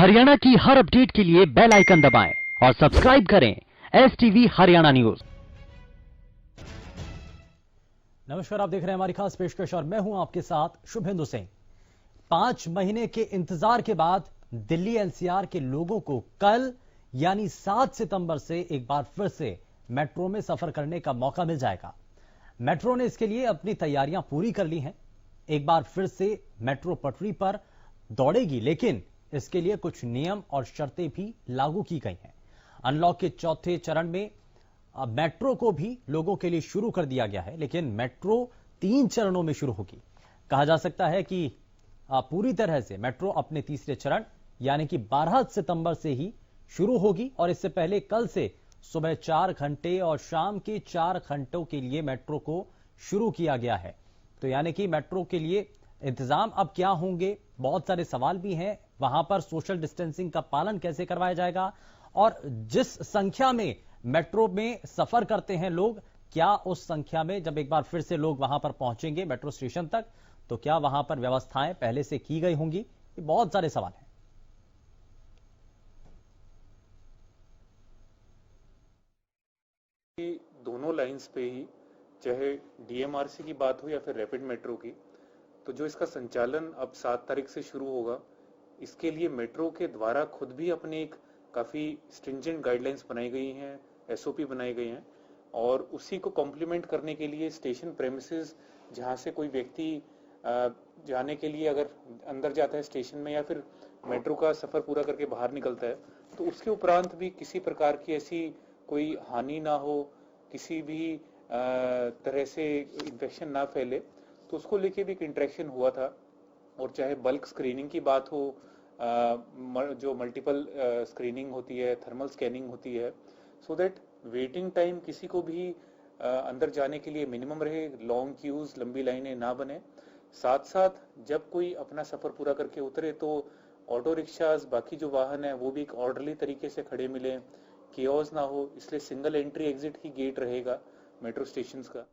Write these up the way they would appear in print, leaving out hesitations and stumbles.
हरियाणा की हर अपडेट के लिए बेल आइकन दबाएं और सब्सक्राइब करें STV हरियाणा न्यूज। नमस्कार, आप देख रहे हैं हमारी खास पेशकश और मैं हूं आपके साथ शुभेंदु सिंह। 5 महीने के इंतजार के बाद दिल्ली NCR के लोगों को कल यानी 7 सितंबर से एक बार फिर से मेट्रो में सफर करने का मौका मिल जाएगा। मेट्रो ने इसके लिए अपनी तैयारियां पूरी कर ली हैं। एक बार फिर से मेट्रो पटरी पर दौड़ेगी, लेकिन इसके लिए कुछ नियम और शर्तें भी लागू की गई हैं। अनलॉक के चौथे चरण में मेट्रो को भी लोगों के लिए शुरू कर दिया गया है, लेकिन मेट्रो 3 चरणों में शुरू होगी। कहा जा सकता है कि पूरी तरह से मेट्रो अपने तीसरे चरण यानी कि 12 सितंबर से ही शुरू होगी और इससे पहले कल से सुबह 4 घंटे और शाम के 4 घंटों के लिए मेट्रो को शुरू किया गया है। तो यानी कि मेट्रो के लिए इंतजाम अब क्या होंगे, बहुत सारे सवाल भी हैं। वहां पर सोशल डिस्टेंसिंग का पालन कैसे करवाया जाएगा और जिस संख्या में मेट्रो में सफर करते हैं लोग, क्या उस संख्या में जब एक बार फिर से लोग वहां पर पहुंचेंगे मेट्रो स्टेशन तक, तो क्या वहां पर व्यवस्थाएं पहले से की गई होंगी? ये बहुत सारे सवाल हैं। दोनों लाइंस पे ही, चाहे DMRC की बात हो या फिर रैपिड मेट्रो की, तो जो इसका संचालन अब 7 तारीख से शुरू होगा, इसके लिए मेट्रो के द्वारा खुद भी अपने एक काफ़ी स्ट्रिंजेंट गाइडलाइंस बनाई गई हैं, SOP बनाई गई हैं और उसी को कॉम्प्लीमेंट करने के लिए स्टेशन प्रेमिसेस जहां से कोई व्यक्ति जाने के लिए अगर अंदर जाता है स्टेशन में या फिर मेट्रो का सफ़र पूरा करके बाहर निकलता है, तो उसके उपरांत भी किसी प्रकार की ऐसी कोई हानि ना हो, किसी भी तरह से इन्फेक्शन ना फैले, तो उसको लेके भी एक इंटरेक्शन हुआ था। और चाहे बल्क स्क्रीनिंग की बात हो, जो मल्टीपल स्क्रीनिंग होती है, थर्मल स्कैनिंग होती है, सो दैट वेटिंग टाइम किसी को भी अंदर जाने के लिए मिनिमम रहे, लॉन्ग क्यूज, लंबी लाइनें ना बने। साथ साथ जब कोई अपना सफर पूरा करके उतरे तो ऑटो रिक्शाज, बाकी जो वाहन है वो भी एक ऑर्डरली तरीके से खड़े मिले, केओस ना हो, इसलिए सिंगल एंट्री एग्जिट ही गेट रहेगा मेट्रो स्टेशंस का।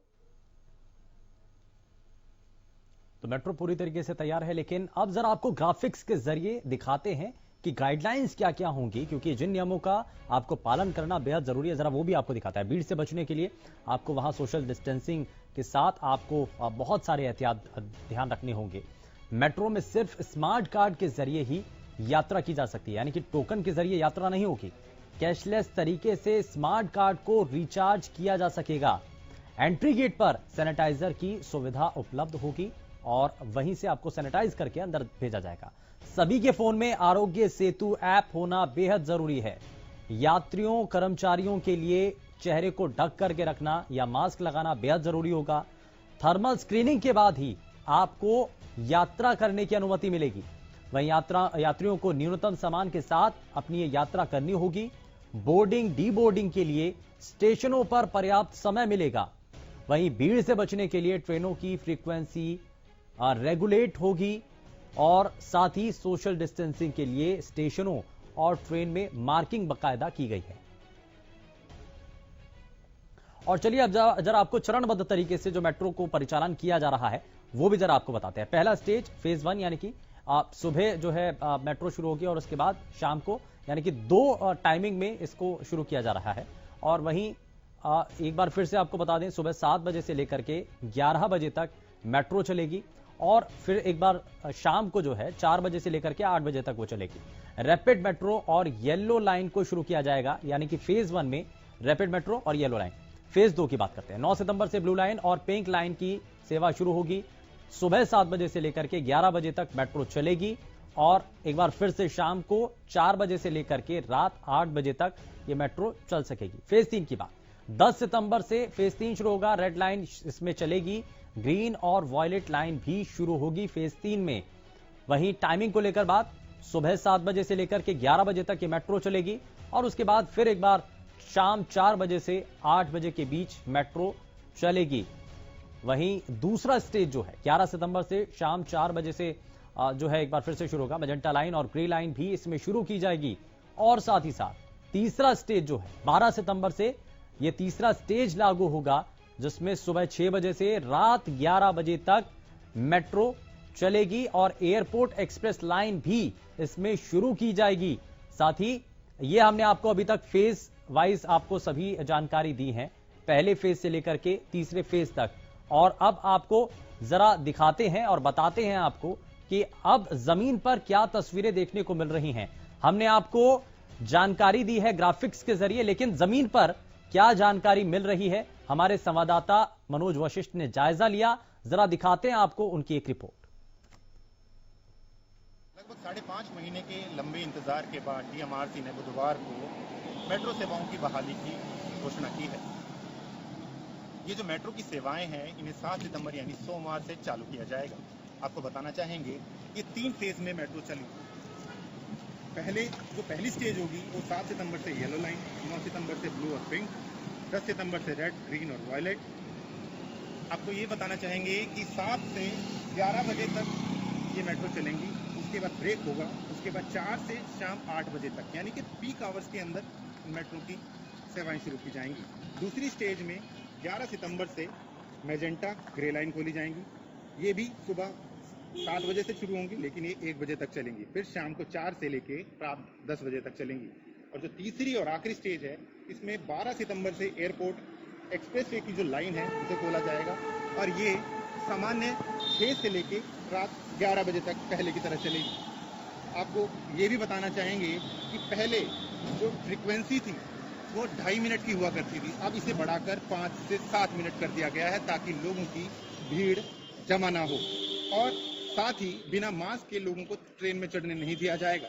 तो मेट्रो पूरी तरीके से तैयार है, लेकिन अब जरा आपको ग्राफिक्स के जरिए दिखाते हैं कि गाइडलाइंस क्या क्या होंगी, क्योंकि जिन नियमों का आपको पालन करना बेहद जरूरी है, जरा वो भी आपको दिखाता है। भीड़ से बचने के लिए आपको वहां सोशल डिस्टेंसिंग के साथ आपको बहुत सारे एहतियात ध्यान रखने होंगे। मेट्रो में सिर्फ स्मार्ट कार्ड के जरिए ही यात्रा की जा सकती है, यानी कि टोकन के जरिए यात्रा नहीं होगी। कैशलेस तरीके से स्मार्ट कार्ड को रिचार्ज किया जा सकेगा। एंट्री गेट पर सैनिटाइजर की सुविधा उपलब्ध होगी और वहीं से आपको सैनिटाइज करके अंदर भेजा जाएगा। सभी के फोन में आरोग्य सेतु ऐप होना बेहद जरूरी है। यात्रियों, कर्मचारियों के लिए चेहरे को ढक करके रखना या मास्क लगाना बेहद जरूरी होगा। थर्मल स्क्रीनिंग के बाद ही आपको यात्रा करने की अनुमति मिलेगी। वहीं यात्रियों को न्यूनतम सामान के साथ अपनी ये यात्रा करनी होगी। बोर्डिंग, डीबोर्डिंग के लिए स्टेशनों पर पर्याप्त समय मिलेगा। वहीं भीड़ से बचने के लिए ट्रेनों की फ्रीक्वेंसी रेगुलेट होगी और साथ ही सोशल डिस्टेंसिंग के लिए स्टेशनों और ट्रेन में मार्किंग बाकायदा की गई है। और चलिए अब जरा आपको चरणबद्ध तरीके से जो मेट्रो को परिचालन किया जा रहा है वो भी जरा आपको बताते हैं। पहला स्टेज फेज 1 यानी कि सुबह जो है मेट्रो शुरू होगी और उसके बाद शाम को यानी कि 2 टाइमिंग में इसको शुरू किया जा रहा है। और वहीं एक बार फिर से आपको बता दें, सुबह 7 बजे से लेकर के 11 बजे तक मेट्रो चलेगी और फिर एक बार शाम को जो है 4 बजे से लेकर के 8 बजे तक वो चलेगी। रैपिड मेट्रो और येलो लाइन को शुरू किया जाएगा, यानी कि फेज 1 में रैपिड मेट्रो और येलो लाइन। फेज 2 की बात करते हैं। 9 सितंबर से ब्लू लाइन और पिंक लाइन की सेवा शुरू होगी। सुबह 7 बजे से लेकर के 11 बजे तक मेट्रो चलेगी और एक बार फिर से शाम को 4 बजे से लेकर के रात 8 बजे तक ये मेट्रो चल सकेगी। फेज 3 की बात, 10 सितंबर से फेज 3 शुरू होगा। रेड लाइन इसमें चलेगी, ग्रीन और वॉयलेट लाइन भी शुरू होगी फेज 3 में। वहीं टाइमिंग को लेकर बात, सुबह 7 बजे से लेकर के 11 बजे तक ये मेट्रो चलेगी और उसके बाद फिर एक बार शाम 4 बजे से 8 बजे के बीच मेट्रो चलेगी। वहीं दूसरा स्टेज जो है 11 सितंबर से शाम 4 बजे से जो है एक बार फिर से शुरू होगा। मजेंटा लाइन और ग्रे लाइन भी इसमें शुरू की जाएगी। और साथ ही साथ तीसरा स्टेज जो है 12 सितंबर से यह तीसरा स्टेज लागू होगा, जिसमें सुबह 6 बजे से रात 11 बजे तक मेट्रो चलेगी और एयरपोर्ट एक्सप्रेस लाइन भी इसमें शुरू की जाएगी। साथ ही ये हमने आपको अभी तक फेज वाइज आपको सभी जानकारी दी है, पहले फेज से लेकर के तीसरे फेज तक। और अब आपको जरा दिखाते हैं और बताते हैं आपको कि अब जमीन पर क्या तस्वीरें देखने को मिल रही हैं। हमने आपको जानकारी दी है ग्राफिक्स के जरिए, लेकिन जमीन पर क्या जानकारी मिल रही है हमारे संवाददाता मनोज वशिष्ठ ने जायजा लिया। जरा दिखाते हैं आपको उनकी एक रिपोर्ट। लगभग 5.5 महीने के लंबे इंतजार के बाद डीएमआरसी ने बुधवार को मेट्रो सेवाओं की बहाली की घोषणा की है। ये जो मेट्रो की सेवाएं हैं इन्हें 7 सितंबर यानी सोमवार से चालू किया जाएगा। आपको बताना चाहेंगे कि 3 फेज में मेट्रो चलेगी। पहली स्टेज होगी वो 7 सितंबर से येलो लाइन, 9 सितंबर से ब्लू और पिंक, 10 सितंबर से रेड, ग्रीन और वायलेट। आपको ये बताना चाहेंगे कि 7 से 11 बजे तक ये मेट्रो चलेंगी, उसके बाद ब्रेक होगा, उसके बाद 4 से शाम 8 बजे तक यानी कि पीक आवर्स के अंदर मेट्रो की सेवाएं शुरू की जाएंगी। दूसरी स्टेज में 11 सितंबर से मैजेंटा ग्रे लाइन खोली जाएंगी। ये भी सुबह 7 बजे से शुरू होंगी, लेकिन ये 1 बजे तक चलेंगी। फिर शाम को 4 से लेके रात 10 बजे तक चलेंगी। और जो तीसरी और आखिरी स्टेज है इसमें 12 सितंबर से एयरपोर्ट एक्सप्रेसवे की जो लाइन है उसे खोला जाएगा और ये सामान्य 6 से लेके रात 11 बजे तक पहले की तरह चलेगी। आपको ये भी बताना चाहेंगे कि पहले जो फ्रीक्वेंसी थी वो 2.5 मिनट की हुआ करती थी, अब इसे बढ़ाकर 5 से 7 मिनट कर दिया गया है ताकि लोगों की भीड़ जमा ना हो। और साथ ही बिना मास्क के लोगों को ट्रेन में चढ़ने नहीं दिया जाएगा।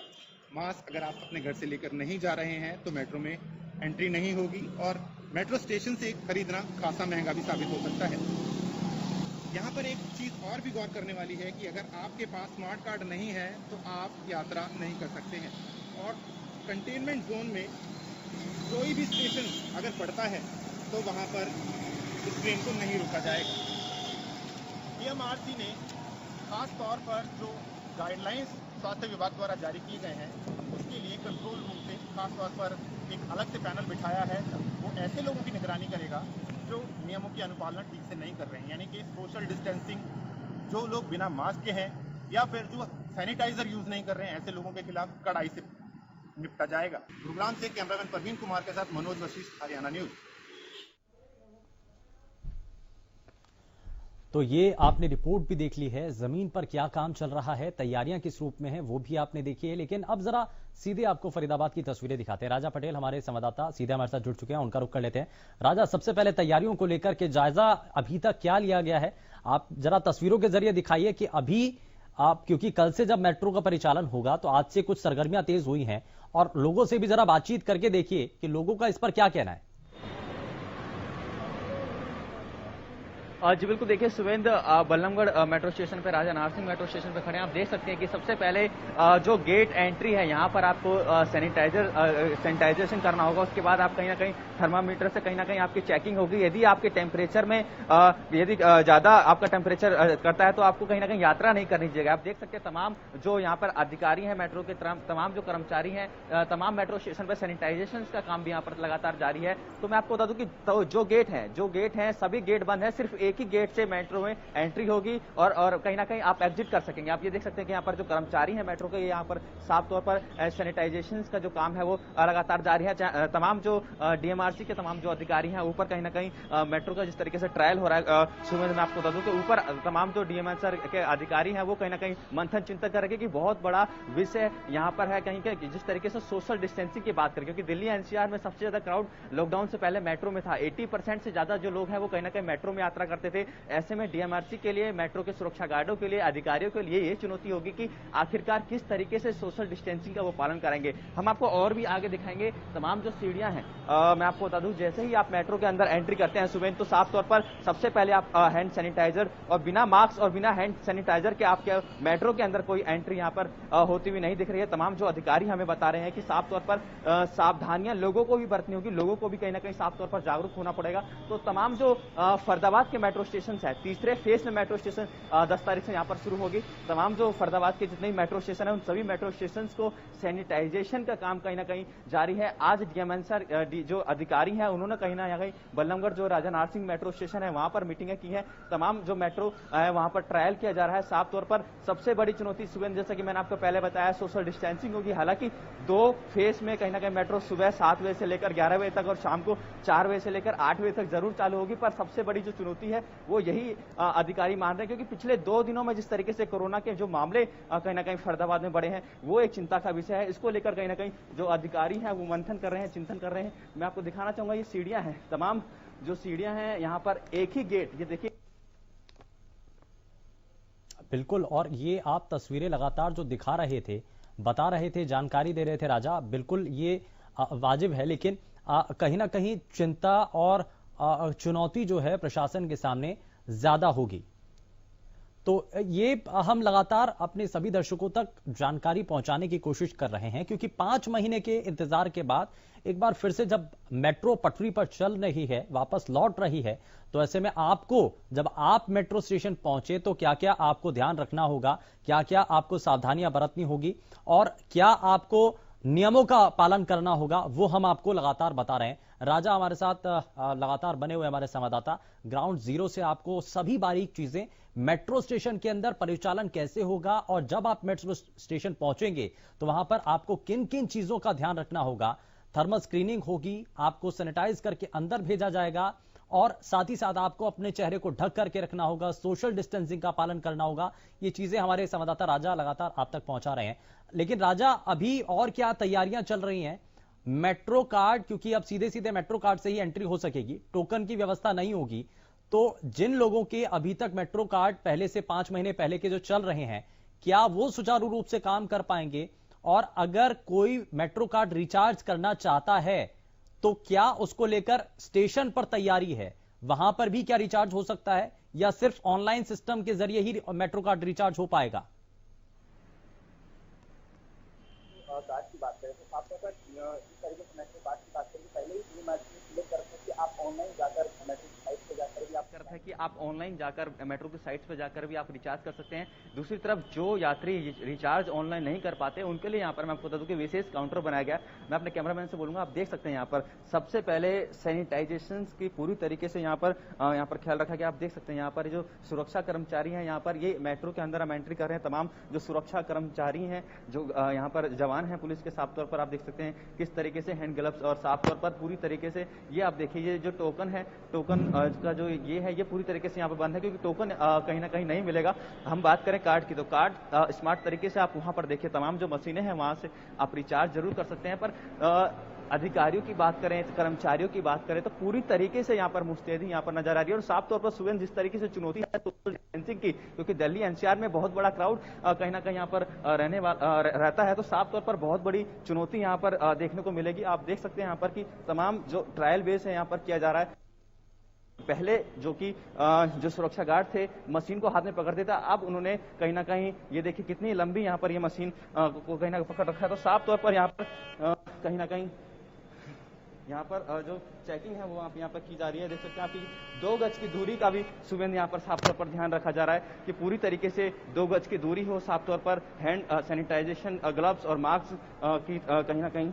मास्क अगर आप अपने घर से लेकर नहीं जा रहे हैं तो मेट्रो में एंट्री नहीं होगी और मेट्रो स्टेशन से खरीदना खासा महंगा भी साबित हो सकता है। यहाँ पर एक चीज और भी गौर करने वाली है कि अगर आपके पास स्मार्ट कार्ड नहीं है तो आप यात्रा नहीं कर सकते हैं। और कंटेनमेंट जोन में कोई भी स्टेशन अगर पड़ता है तो वहाँ पर इस ट्रेन को नहीं रोका जाएगा। डीएमआरसी ने खास तौर पर जो गाइडलाइंस स्वास्थ्य विभाग द्वारा जारी किए गए हैं उसके लिए कंट्रोल रूम से खास तौर पर एक अलग से पैनल बिठाया है। वो ऐसे लोगों की निगरानी करेगा जो नियमों की अनुपालना ठीक से नहीं कर रहे हैं, यानी कि सोशल डिस्टेंसिंग, जो लोग बिना मास्क के हैं या फिर जो सैनिटाइजर यूज नहीं कर रहे हैं, ऐसे लोगों के खिलाफ कड़ाई से निपटा जाएगा। गुरुग्राम से कैमरामैन परवीन कुमार के साथ मनोज वशिष्ठ, हरियाणा न्यूज। तो ये आपने रिपोर्ट भी देख ली है, जमीन पर क्या काम चल रहा है, तैयारियां किस रूप में है वो भी आपने देखी है। लेकिन अब जरा सीधे आपको फरीदाबाद की तस्वीरें दिखाते हैं। राजा पटेल हमारे संवाददाता सीधे हमारे साथ जुड़ चुके हैं, उनका रुख कर लेते हैं। राजा, सबसे पहले तैयारियों को लेकर के जायजा अभी तक क्या लिया गया है, आप जरा तस्वीरों के जरिए दिखाइए कि अभी आप, क्योंकि कल से जब मेट्रो का परिचालन होगा तो आज से कुछ सरगर्मियां तेज हुई हैं और लोगों से भी जरा बातचीत करके देखिए कि लोगों का इस पर क्या कहना है। जी बिल्कुल, देखिए सुवेंद्र, बल्लमगढ़ मेट्रो स्टेशन पे, राजा नाहर सिंह मेट्रो स्टेशन पे खड़े हैं। आप देख सकते हैं कि सबसे पहले जो गेट एंट्री है यहाँ पर आपको सैनिटाइजेशन करना होगा। उसके बाद आप कहीं ना कहीं थर्मामीटर से कहीं ना कहीं आपकी चेकिंग होगी। यदि आपके टेम्परेचर में यदि ज्यादा आपका टेम्परेचर करता है तो आपको कहीं ना कहीं यात्रा नहीं करनी चाहिए। आप देख सकते हैं तमाम जो यहाँ पर अधिकारी हैं मेट्रो के, तमाम जो कर्मचारी हैं, तमाम मेट्रो स्टेशन पर सैनिटाइजेशन का काम भी यहाँ पर लगातार जारी है। तो मैं आपको बता दूं कि जो गेट हैं सभी गेट बंद है, सिर्फ एक ही गेट से मेट्रो में एंट्री होगी और कहीं ना कहीं आप एग्जिट कर सकेंगे। आप ये देख सकते हैं कि यहाँ पर जो कर्मचारी हैं मेट्रो के, यहाँ पर साफ तौर पर सैनिटाइजेशन का जो काम है वो लगातार जारी है। तमाम जो डीएमआरसी के तमाम जो अधिकारी हैं ऊपर कहीं ना कहीं मेट्रो का जिस तरीके से ट्रायल हो रहा है, सुमेंद्र मैं आपको बता दूं कि ऊपर तमाम जो डीएमआरसी के अधिकारी हैं वो कहीं ना कहीं मंथन चिंतन कर रहे हैं कि बहुत बड़ा विषय यहाँ पर है कहीं के जिस तरीके से सोशल डिस्टेंसिंग की बात करें, क्योंकि दिल्ली एनसीआर में सबसे ज्यादा क्राउड लॉकडाउन से पहले मेट्रो में था। 80% से ज्यादा जो लोग हैं वो कहीं ना कहीं मेट्रो में यात्रा करते थे। ऐसे में डीएमआरसी के लिए, मेट्रो के सुरक्षा गार्डों के लिए, अधिकारियों के लिए ये चुनौती होगी कि आखिरकार किस तरीके से सोशल डिस्टेंसिंग का वो पालन करेंगे। हम आपको और भी आगे दिखाएंगे तमाम जो सीढ़ियां हैं। मैं आपको बता दूं, जैसे ही आप मेट्रो के अंदर एंट्री करते हैं सुबह, तो साफ तौर पर सबसे पहले आप हैंड सैनिटाइजर और बिना मास्क और बिना हैंड सैनिटाइजर के आपके मेट्रो के अंदर कोई एंट्री यहाँ पर होती हुई नहीं दिख रही है। तमाम जो अधिकारी हमें बता रहे हैं कि साफ तौर पर सावधानियां लोगों को भी बरतनी होगी, लोगों को भी कहीं ना कहीं साफ तौर पर जागरूक होना पड़ेगा। तो तमाम जो फरीदाबाद के मेट्रो स्टेशन है, तीसरे फेज में मेट्रो स्टेशन 10 तारीख से यहाँ पर शुरू होगी। तमाम जो फरीदाबाद के जितने भी मेट्रो स्टेशन है उन सभी मेट्रो स्टेशन को सैनिटाइजेशन का काम कहीं ना कहीं जारी है। आज डीएमएनसीआर जो अधिकारी हैं उन्होंने कहीं ना कहीं बल्लभगढ़ जो राजा नार सिंह मेट्रो स्टेशन है वहां पर मीटिंगें की है। तमाम जो मेट्रो है वहां पर ट्रायल किया जा रहा है। साफ तौर पर सबसे बड़ी चुनौती सुबह, जैसा कि मैंने आपको पहले बताया, सोशल डिस्टेंसिंग होगी। हालांकि 2 फेज में कहीं ना कहीं मेट्रो सुबह 7 बजे से लेकर 11 बजे तक और शाम को 4 बजे से लेकर 8 बजे तक जरूर चालू होगी। पर सबसे बड़ी जो चुनौती है वो यही अधिकारी मान रहे हैं, क्योंकि पिछले 2 दिनों में जिस तरीके से कोरोना के जो मामले कहीं ना कहीं फरीदाबाद में बढ़े हैं वो एक चिंता का विषय है। इसको लेकर कहीं ना कहीं जो अधिकारी हैं वो मंथन कर रहे हैं, चिंतन कर रहे हैं। मैं आपको दिखाना चाहूंगा ये सीढ़ियां हैं, तमाम जो सीढ़ियां हैं यहाँ पर एक ही गेट, ये देखिए। बिल्कुल, और ये आप तस्वीरें लगातार जो दिखा रहे थे, बता रहे थे, जानकारी दे रहे थे राजा, बिल्कुल ये वाजिब है, लेकिन कहीं ना कहीं चिंता और चुनौती जो है प्रशासन के सामने ज्यादा होगी। तो ये हम लगातार अपने सभी दर्शकों तक जानकारी पहुंचाने की कोशिश कर रहे हैं, क्योंकि 5 महीने के इंतजार के बाद एक बार फिर से जब मेट्रो पटरी पर चल रही है, वापस लौट रही है, तो ऐसे में आपको जब आप मेट्रो स्टेशन पहुंचे तो क्या क्या आपको ध्यान रखना होगा, क्या क्या आपको सावधानियां बरतनी होगी और क्या आपको नियमों का पालन करना होगा, वो हम आपको लगातार बता रहे हैं। राजा हमारे साथ लगातार बने हुए हमारे संवाददाता, ग्राउंड जीरो से आपको सभी बारीक चीजें, मेट्रो स्टेशन के अंदर परिचालन कैसे होगा और जब आप मेट्रो स्टेशन पहुंचेंगे तो वहां पर आपको किन किन चीजों का ध्यान रखना होगा। थर्मल स्क्रीनिंग होगी, आपको सैनिटाइज करके अंदर भेजा जाएगा और साथ ही साथ आपको अपने चेहरे को ढक करके रखना होगा, सोशल डिस्टेंसिंग का पालन करना होगा। ये चीजें हमारे संवाददाता राजा लगातार आप तक पहुंचा रहे हैं। लेकिन राजा, अभी और क्या तैयारियां चल रही हैं? मेट्रो कार्ड, क्योंकि अब सीधे सीधे मेट्रो कार्ड से ही एंट्री हो सकेगी, टोकन की व्यवस्था नहीं होगी, तो जिन लोगों के अभी तक मेट्रो कार्ड पहले से 5 महीने पहले के जो चल रहे हैं, क्या वो सुचारू रूप से काम कर पाएंगे? और अगर कोई मेट्रो कार्ड रिचार्ज करना चाहता है तो क्या उसको लेकर स्टेशन पर तैयारी है? वहां पर भी क्या रिचार्ज हो सकता है या सिर्फ ऑनलाइन सिस्टम के जरिए ही मेट्रो कार्ड रिचार्ज हो पाएगा? कार्ड की बात करें तो आपको अगर इस तरीके से मेट्रो कार्ड की बात करें तो पहले ही सिलेक्ट करते हैं कि आप ऑनलाइन जाकर मेट्रो साइट पे जाकर भी आप करता है कि आप ऑनलाइन जाकर मेट्रो की साइट्स पर जाकर भी आप रिचार्ज कर सकते हैं। दूसरी तरफ जो यात्री रिचार्ज ऑनलाइन नहीं कर पाते उनके लिए यहाँ पर मैं आपको बता दूं कि विशेष काउंटर बनाया गया। मैं अपने कैमरामैन से बोलूंगा, आप देख सकते हैं यहाँ पर सबसे पहले सैनिटाइजेशन की पूरी तरीके से यहाँ पर ख्याल रखा गया। आप देख सकते हैं यहाँ पर जो सुरक्षा कर्मचारी हैं, यहाँ पर ये मेट्रो के अंदर हम एंट्री कर रहे हैं, तमाम जो सुरक्षा कर्मचारी हैं, जो यहाँ पर जवान हैं पुलिस के, साफ तौर पर आप देख सकते हैं किस तरीके से हैंड ग्लव्स और साफ तौर पर पूरी तरीके से ये आप देखिए, ये जो टोकन है, टोकन का जो ये है, ये पूरी तरीके से यहाँ पर बंद है, क्योंकि टोकन कहीं ना कहीं नहीं मिलेगा। हम बात करें कार्ड की, तो कार्ड स्मार्ट तरीके से आप वहां पर देखिए, तमाम जो मशीनें हैं वहां से आप रिचार्ज जरूर कर सकते हैं। पर अधिकारियों की बात करें, कर्मचारियों की बात करें तो पूरी तरीके से यहाँ पर मुस्तैदी यहाँ पर नजर आ रही है। और साफ तौर पर सुबह जिस तरीके से चुनौती है सोशल डिस्टेंसिंग की, क्योंकि दिल्ली एनसीआर में बहुत बड़ा क्राउड कहीं ना कहीं यहाँ पर रहता है, तो साफ तौर पर बहुत बड़ी चुनौती यहाँ पर देखने को मिलेगी। आप देख सकते हैं यहाँ पर कि तमाम जो ट्रायल बेस है यहाँ पर किया जा रहा है। पहले जो कि जो सुरक्षा गार्ड थे मशीन को हाथ में पकड़ते था, अब उन्होंने कहीं ना कहीं ये देखिए कितनी लंबी यहाँ पर ये मशीन को कहीं ना पकड़ रखा है। तो साफ तौर पर यहाँ पर कहीं ना कहीं यहाँ पर जो चेकिंग है वो आप यहाँ पर की जा रही है। देख सकते हैं आपकी 2 गज की दूरी का भी सुबह यहाँ पर साफ तौर पर ध्यान रखा जा रहा है कि पूरी तरीके से 2 गज की दूरी हो, साफ तौर पर हैंड सैनिटाइजेशन, ग्लव्स और मास्क की कहीं ना कहीं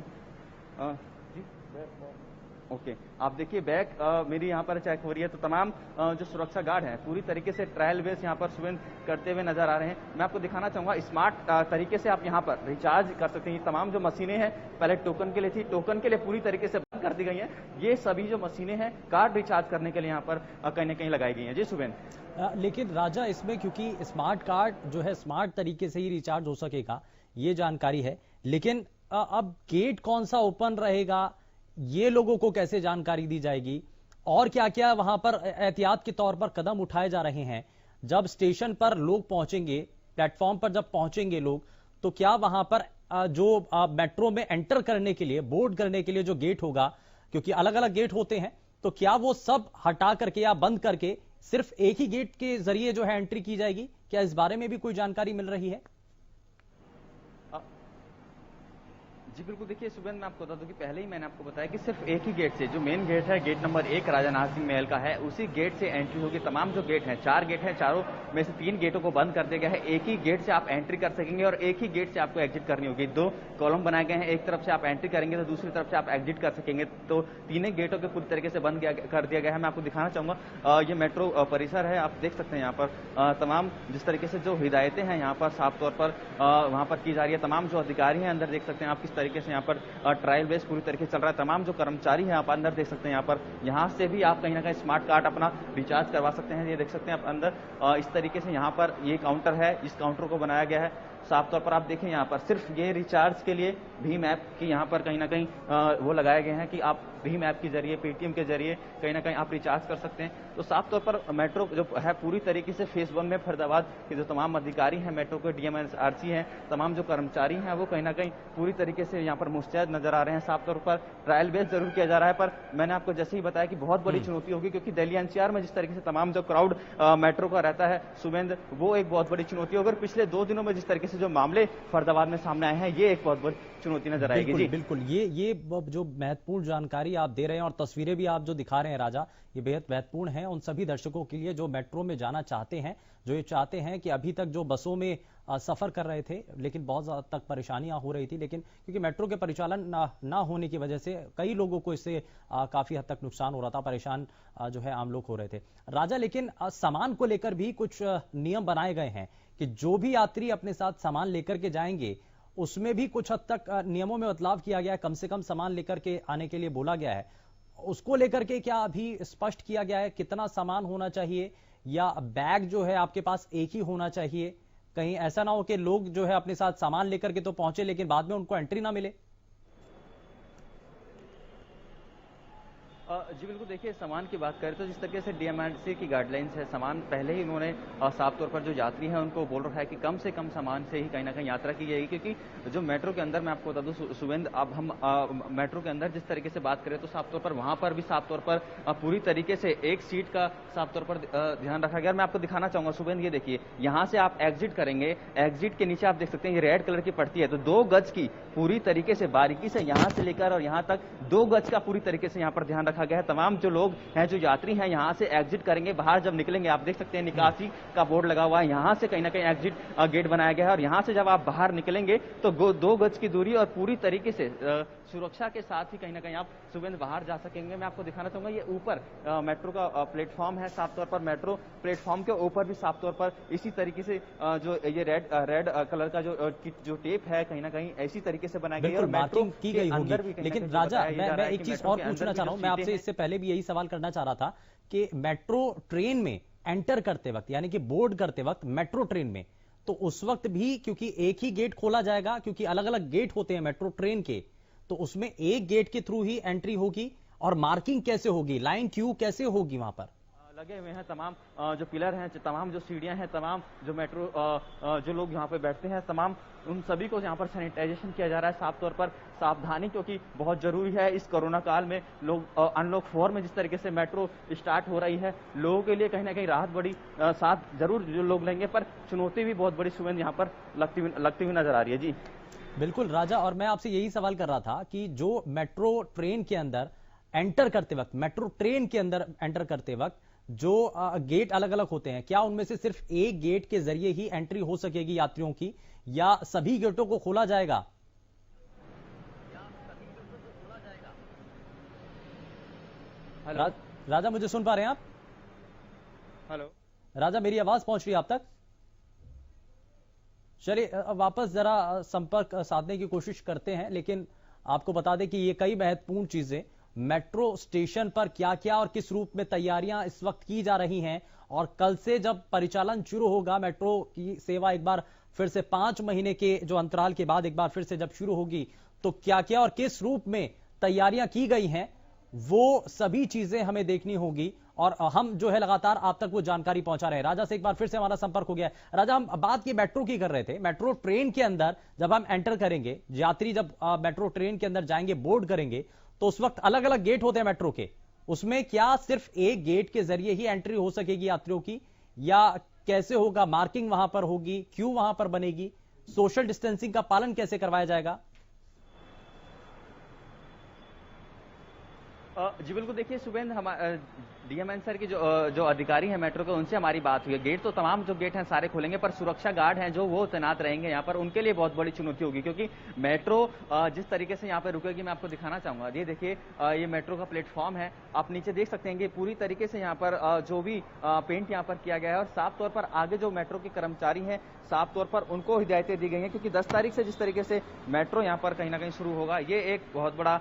ओके आप देखिए बैग मेरी यहाँ पर चेक हो रही है। तो तमाम जो सुरक्षा गार्ड हैं पूरी तरीके से ट्रायल बेस यहाँ पर सुबह करते हुए नजर आ रहे हैं। मैं आपको दिखाना चाहूंगा, स्मार्ट तरीके से आप यहाँ पर रिचार्ज कर सकते हैं। तमाम जो मशीनें हैं पहले टोकन के लिए थी, टोकन के लिए पूरी तरीके से बंद कर दी गई हैं। ये सभी जो मशीनें हैं कार्ड रिचार्ज करने के लिए यहाँ पर कहीं ना कहीं लगाई गई हैं। जी सुबह। लेकिन राजा, इसमें क्योंकि स्मार्ट कार्ड जो है स्मार्ट तरीके से ही रिचार्ज हो सकेगा, ये जानकारी है, लेकिन अब गेट कौन सा ओपन रहेगा, ये लोगों को कैसे जानकारी दी जाएगी और क्या क्या वहां पर एहतियात के तौर पर कदम उठाए जा रहे हैं? जब स्टेशन पर लोग पहुंचेंगे, प्लेटफॉर्म पर जब पहुंचेंगे लोग, तो क्या वहां पर जो मेट्रो में एंटर करने के लिए, बोर्ड करने के लिए जो गेट होगा, क्योंकि अलग अलग गेट होते हैं, तो क्या वो सब हटा करके या बंद करके सिर्फ एक ही गेट के जरिए जो है एंट्री की जाएगी? क्या इस बारे में भी कोई जानकारी मिल रही है? जी बिल्कुल, देखिए सुबह मैं आपको बता दूं कि पहले ही मैंने आपको बताया कि सिर्फ एक ही गेट से, जो मेन गेट है, गेट नंबर 1 राजा नाहर सिंह महल का है, उसी गेट से एंट्री होगी। तमाम जो गेट हैं, 4 गेट हैं, चारों में से 3 गेटों को बंद कर दिया गया है। एक ही गेट से आप एंट्री कर सकेंगे और एक ही गेट से आपको एग्जिट करनी होगी। 2 कॉलम बनाए गए हैं, एक तरफ से आप एंट्री करेंगे तो दूसरी तरफ से आप एग्जिट कर सकेंगे। तो तीनों गेटों के पूरी तरीके से बंद कर दिया गया है। मैं आपको दिखाना चाहूंगा, ये मेट्रो परिसर है, आप देख सकते हैं यहाँ पर तमाम जिस तरीके से जो हिदायतें हैं यहाँ पर साफ तौर पर वहाँ पर की जा रही है। तमाम जो अधिकारी हैं अंदर देख सकते हैं आप किस तरीके से यहाँ पर ट्रायल बेस पूरी तरीके से चल रहा है। तमाम जो कर्मचारी हैं आप अंदर देख सकते हैं, यहाँ से भी आप कहीं ना कहीं स्मार्ट कार्ड अपना रिचार्ज करवा सकते हैं। ये देख सकते हैं आप अंदर इस तरीके से यहाँ पर ये काउंटर है, इस काउंटर को बनाया गया है। साफ तौर पर आप देखें यहाँ पर सिर्फ ये रिचार्ज के लिए भीम ऐप की यहाँ पर कहीं ना कहीं वो लगाए गए हैं कि आप भीम ऐप के जरिए, पेटीएम के जरिए कहीं ना कहीं आप रिचार्ज कर सकते हैं। तो साफ तौर पर मेट्रो जो है पूरी तरीके से फेज 1 में फरीदाबाद के जो तमाम अधिकारी हैं, मेट्रो के डीएमआरसी हैं, तमाम जो कर्मचारी हैं वो कहीं ना कहीं पूरी तरीके से यहाँ पर मुस्तैद नजर आ रहे हैं। साफ तौर पर ट्रायल बेस जरूर किया जा रहा है, पर मैंने आपको जैसे ही बताया कि बहुत बड़ी चुनौती होगी, क्योंकि दिल्ली एनसीआर में जिस तरीके से तमाम जो क्राउड मेट्रो का रहता है सुवेंद्र, वो एक बहुत बड़ी चुनौती होगी। पिछले 2 दिनों में जिस तरीके से जो मामले फरीदाबाद में सामने आए हैं, ये एक बहुत बड़ी चुनौती नजर आएगी। जी बिल्कुल, ये जो महत्वपूर्ण जानकारी आप दे रहे हैं और तस्वीरें भी आप जो दिखा रहे हैं राजा, ये बेहद महत्वपूर्ण है उन सभी दर्शकों के लिए जो मेट्रो में जाना चाहते हैं, जो ये चाहते हैं कि अभी तक जो बसों में सफर कर रहे थे लेकिन बहुत ज्यादा तक परेशानियां हो रही थी, लेकिन क्योंकि मेट्रो के परिचालन ना होने की वजह से कई लोगों को इससे काफी हद तक नुकसान हो रहा था, परेशान जो है आम लोग हो रहे थे राजा। लेकिन सामान को लेकर भी कुछ नियम बनाए गए हैं कि जो भी यात्री अपने साथ सामान लेकर के जाएंगे उसमें भी कुछ हद तक नियमों में बदलाव किया गया है, कम से कम सामान लेकर के आने के लिए बोला गया है। उसको लेकर के क्या अभी स्पष्ट किया गया है कितना सामान होना चाहिए, या बैग जो है आपके पास एक ही होना चाहिए? कहीं ऐसा ना हो कि लोग जो है अपने साथ सामान लेकर के तो पहुंचे लेकिन बाद में उनको एंट्री ना मिले। जी बिल्कुल, देखिए सामान की बात करें तो जिस तरीके से डीएमआरसी की गाइडलाइंस है, सामान पहले ही उन्होंने साफ तौर पर जो यात्री हैं उनको बोल रखा है कि कम से कम सामान से ही कहीं ना कहीं यात्रा की जाएगी। क्योंकि जो मेट्रो के अंदर मैं आपको बता दूं सुवेंद्र, अब हम मेट्रो के अंदर जिस तरीके से बात करें तो साफ तौर पर वहां पर भी साफ तौर पर पूरी तरीके से एक सीट का साफ तौर पर ध्यान रखा गया। मैं आपको दिखाना चाहूंगा सुवेंद्र, ये देखिए यहाँ से आप एग्जिट करेंगे, एग्जिट के नीचे आप देख सकते हैं ये रेड कलर की पट्टी है, तो 2 गज की पूरी तरीके से बारीकी से यहाँ से लेकर और यहाँ तक 2 गज का पूरी तरीके से यहाँ पर ध्यान रखा गया है। तमाम जो लोग हैं, जो यात्री हैं, यहाँ से एग्जिट करेंगे, बाहर जब निकलेंगे आप देख सकते हैं निकासी का बोर्ड लगा हुआ है, यहाँ से कहीं ना कहीं एग्जिट गेट बनाया गया है और यहाँ से जब आप बाहर निकलेंगे तो 2 गज की दूरी और पूरी तरीके से सुरक्षा के साथ ही कहीं ना कहीं आप सुवेंद्र बाहर जा सकेंगे। मैं आपको दिखाना चाहूंगा ये ऊपर मेट्रो का प्लेटफॉर्म है, साफ तौर पर मेट्रो प्लेटफॉर्म के ऊपर भी साफ तौर पर इसी तरीके से जो ये रेड कलर का जो टेप है कहीं ना कहीं ऐसी तरीके से बनाया गया है और मार्किंग की गई होगी। लेकिन राजा मैं एक चीज और पूछना चाह रहा हूं, मैं आपसे इससे पहले भी यही सवाल करना चाह रहा था कि मेट्रो ट्रेन में एंटर करते वक्त यानी कि बोर्ड करते वक्त मेट्रो ट्रेन में, तो उस वक्त भी क्योंकि एक ही गेट खोला जाएगा, क्योंकि अलग अलग गेट होते हैं मेट्रो ट्रेन के, तो उसमें एक गेट के थ्रू ही एंट्री होगी और मार्किंग कैसे होगी, लाइन क्यू कैसे होगी? वहां पर लगे हुए हैं तमाम जो पिलर हैं, तमाम जो सीढ़ियां हैं, तमाम जो मेट्रो जो लोग यहाँ पे बैठते हैं, तमाम उन सभी को यहाँ पर सैनिटाइजेशन किया जा रहा है। साफ तौर पर सावधानी क्योंकि बहुत जरूरी है इस कोरोना काल में। लोग अनलॉक 4 में जिस तरीके से मेट्रो स्टार्ट हो रही है, लोगों के लिए कहीं ना कहीं राहत बड़ी साथ जरूर जो लोग लेंगे, पर चुनौती भी बहुत बड़ी सुवेंद्र यहाँ पर लगती हुई नजर आ रही है। जी बिल्कुल राजा, और मैं आपसे यही सवाल कर रहा था कि जो मेट्रो ट्रेन के अंदर एंटर करते वक्त, मेट्रो ट्रेन के अंदर एंटर करते वक्त जो गेट अलग अलग होते हैं, क्या उनमें से सिर्फ एक गेट के जरिए ही एंट्री हो सकेगी यात्रियों की, या सभी गेटों को खोला जाएगा? राजा मुझे सुन पा रहे हैं आप? हेलो राजा, मेरी आवाज पहुंच रही है आप तक? चलिए वापस जरा संपर्क साधने की कोशिश करते हैं, लेकिन आपको बता दें कि ये कई महत्वपूर्ण चीजें, मेट्रो स्टेशन पर क्या क्या और किस रूप में तैयारियां इस वक्त की जा रही हैं, और कल से जब परिचालन शुरू होगा मेट्रो की सेवा, एक बार फिर से 5 महीने के जो अंतराल के बाद एक बार फिर से जब शुरू होगी, तो क्या क्या और किस रूप में तैयारियां की गई हैं, वो सभी चीजें हमें देखनी होगी। और हम जो है लगातार आप तक वो जानकारी पहुंचा रहे हैं। राजा से एक बार फिर से हमारा संपर्क हो गया है। राजा, हम बात की मेट्रो की कर रहे थे, मेट्रो ट्रेन के अंदर जब हम एंटर करेंगे, यात्री जब मेट्रो ट्रेन के अंदर जाएंगे, बोर्ड करेंगे, तो उस वक्त अलग अलग गेट होते हैं मेट्रो के, उसमें क्या सिर्फ एक गेट के जरिए ही एंट्री हो सकेगी यात्रियों की, या कैसे होगा? मार्किंग वहां पर होगी, क्यू वहां पर बनेगी, सोशल डिस्टेंसिंग का पालन कैसे करवाया जाएगा? जी बिल्कुल, देखिए शुभेंद्र, हमारे डीएमएन सर की जो अधिकारी हैं मेट्रो के, उनसे हमारी बात हुई है। गेट तो तमाम जो गेट हैं सारे खुलेंगे, पर सुरक्षा गार्ड हैं जो वो तैनात रहेंगे यहाँ पर, उनके लिए बहुत बड़ी चुनौती होगी, क्योंकि मेट्रो जिस तरीके से यहाँ पर रुकेगी, मैं आपको दिखाना चाहूंगा। ये देखिए, ये मेट्रो का प्लेटफॉर्म है, आप नीचे देख सकते हैं कि पूरी तरीके से यहाँ पर जो भी पेंट यहाँ पर किया गया है, और साफ तौर पर आगे जो मेट्रो के कर्मचारी हैं, साफ तौर पर उनको हिदायतें दी गई हैं, क्योंकि 10 तारीख से जिस तरीके से मेट्रो यहाँ पर कहीं ना कहीं शुरू होगा, ये एक बहुत बड़ा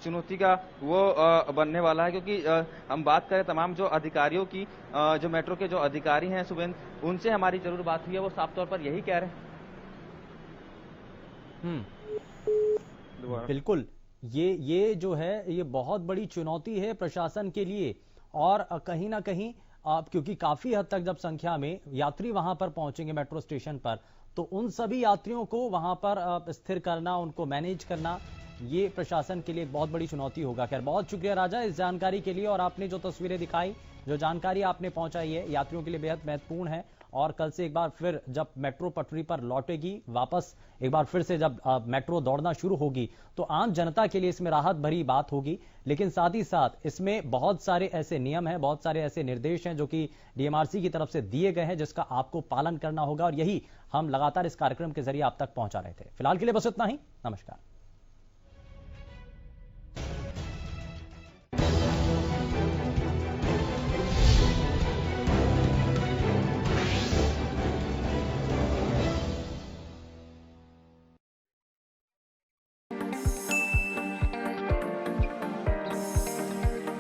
चुनौती का वो बनने वाला है। क्योंकि हम बात करें तमाम जो अधिकारियों की, जो मेट्रो के जो अधिकारी हैं शुभेंद्र, उनसे हमारी जरूर बात हुई है, वो साफ तौर पर यही कह रहे हैं। बिल्कुल, ये जो है ये बहुत बड़ी चुनौती है प्रशासन के लिए, और कहीं ना कहीं क्योंकि काफी हद तक जब संख्या में यात्री वहां पर पहुंचेंगे मेट्रो स्टेशन पर, तो उन सभी यात्रियों को वहां पर स्थिर करना, उनको मैनेज करना, ये प्रशासन के लिए एक बहुत बड़ी चुनौती होगा। खैर, बहुत शुक्रिया राजा इस जानकारी के लिए, और आपने जो तस्वीरें दिखाई, जो जानकारी आपने पहुंचाई है, यात्रियों के लिए बेहद महत्वपूर्ण है। और कल से एक बार फिर जब मेट्रो पटरी पर लौटेगी वापस, एक बार फिर से जब मेट्रो दौड़ना शुरू होगी, तो आम जनता के लिए इसमें राहत भरी बात होगी। लेकिन साथ ही साथ इसमें बहुत सारे ऐसे नियम हैं, बहुत सारे ऐसे निर्देश हैं जो कि डीएमआरसी की तरफ से दिए गए हैं, जिसका आपको पालन करना होगा, और यही हम लगातार इस कार्यक्रम के जरिए आप तक पहुंचा रहे थे। फिलहाल के लिए बस इतना ही। नमस्कार।